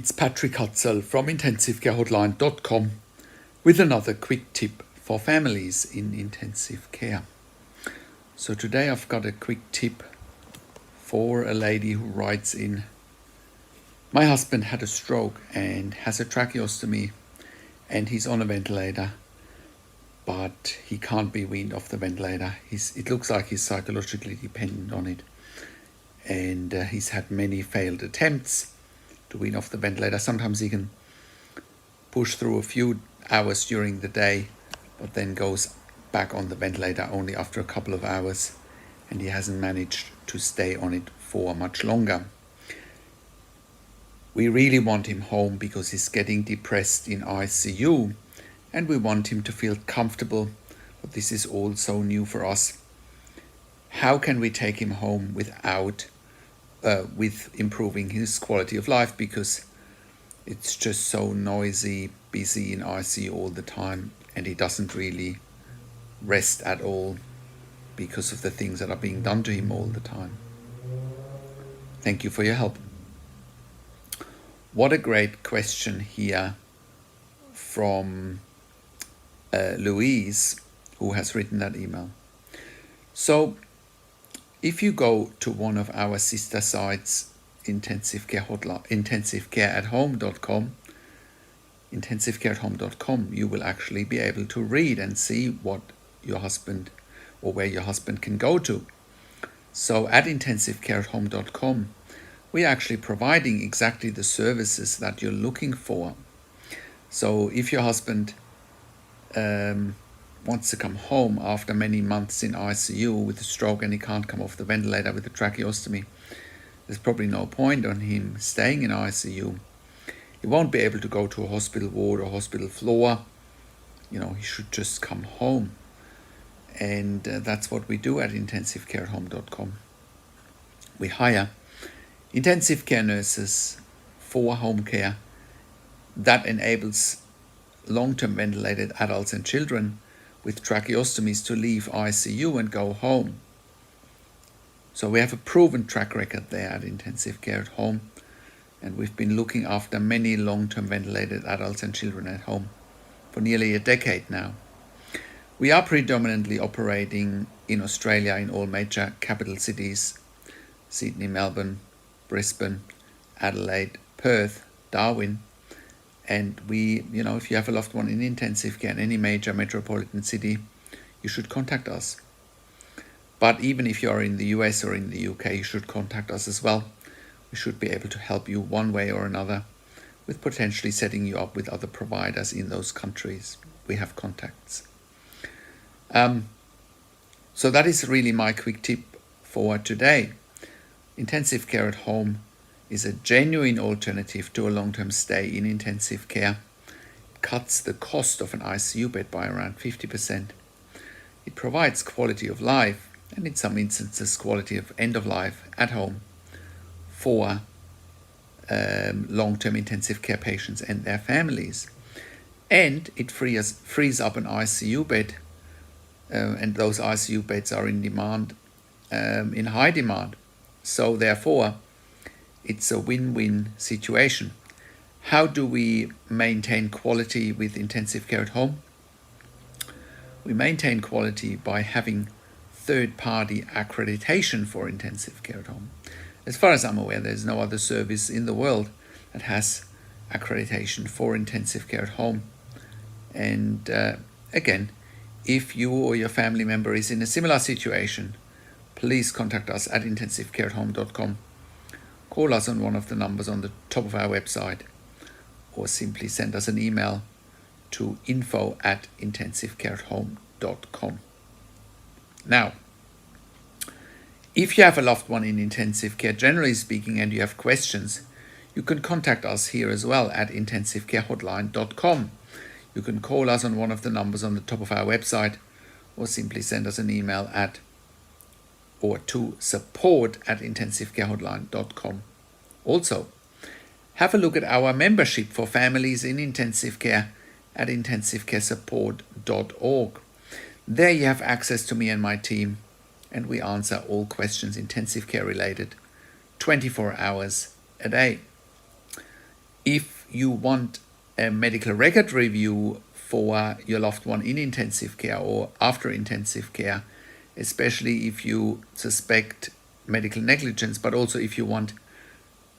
It's Patrick Hutzel from intensivecarehotline.com with another quick tip for families in intensive care. So today I've got a quick tip for a lady who writes in, my husband had a stroke and has a tracheostomy and he's on a ventilator, but he can't be weaned off the ventilator. It looks like he's psychologically dependent on it, and he's had many failed attempts to wean off the ventilator. Sometimes he can push through a few hours during the day, but then goes back on the ventilator only after a couple of hours, and he hasn't managed to stay on it for much longer. We really want him home because he's getting depressed in ICU, and we want him to feel comfortable, but this is all so new for us. How can we take him home with improving his quality of life, because it's just so noisy, busy in ICU all the time, and he doesn't really rest at all because of the things that are being done to him all the time. Thank you for your help. What a great question here from Louise, who has written that email. So if you go to one of our sister sites, intensivecareathome.com, you will actually be able to read and see what your husband or where your husband can go to. So at intensivecareathome.com, we're actually providing exactly the services that you're looking for. So if your husband wants to come home after many months in ICU with a stroke and he can't come off the ventilator with a tracheostomy, there's probably no point on him staying in ICU. He won't be able to go to a hospital ward or hospital floor. He should just come home. And that's what we do at intensivecareathome.com. We hire intensive care nurses for home care that enables long-term ventilated adults and children with tracheostomies to leave ICU and go home. So we have a proven track record there at Intensive Care at Home, and we've been looking after many long-term ventilated adults and children at home for nearly a decade now. We are predominantly operating in Australia in all major capital cities: Sydney, Melbourne, Brisbane, Adelaide, Perth, Darwin. And if you have a loved one in intensive care in any major metropolitan city, you should contact us. But even if you are in the US or in the UK, you should contact us as well. We should be able to help you one way or another with potentially setting you up with other providers in those countries. We have contacts. So that is really my quick tip for today. Intensive care at home is a genuine alternative to a long-term stay in intensive care. It cuts the cost of an ICU bed by around 50%. It provides quality of life, and in some instances quality of end of life at home for long-term intensive care patients and their families. And it frees up an ICU bed, and those ICU beds are in demand, in high demand. So therefore, it's a win-win situation. How do we maintain quality with intensive care at home? We maintain quality by having third-party accreditation for intensive care at home. As far as I'm aware, there's no other service in the world that has accreditation for intensive care at home. And again, if you or your family member is in a similar situation, please contact us at intensivecareathome.com. Call us on one of the numbers on the top of our website, or simply send us an email to info@intensivecareathome.com. Now, if you have a loved one in intensive care, generally speaking, and you have questions, you can contact us here as well at intensivecarehotline.com. You can call us on one of the numbers on the top of our website, or simply send us an email to support@intensivecarehotline.com. Also, have a look at our membership for families in intensive care at intensivecaresupport.org. There you have access to me and my team, and we answer all questions intensive care related 24 hours a day. If you want a medical record review for your loved one in intensive care or after intensive care, especially if you suspect medical negligence, but also if you want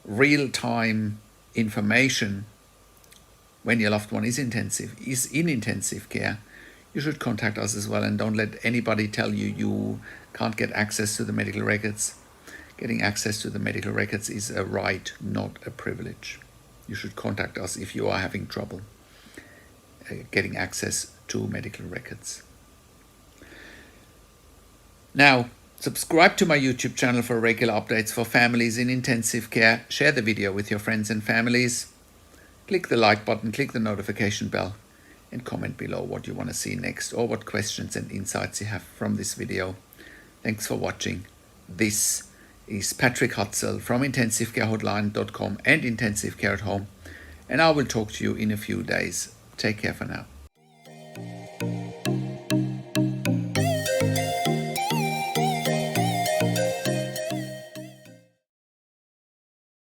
real-time information when your loved one is in intensive care, you should contact us as well, and don't let anybody tell you you can't get access to the medical records. Getting access to the medical records is a right, not a privilege. You should contact us if you are having trouble getting access to medical records. Now, subscribe to my YouTube channel for regular updates for families in intensive care. Share the video with your friends and families. Click the like button, click the notification bell, and comment below what you want to see next or what questions and insights you have from this video. Thanks for watching. This is Patrick Hutzel from intensivecarehotline.com and Intensive Care at Home, and I will talk to you in a few days. Take care for now.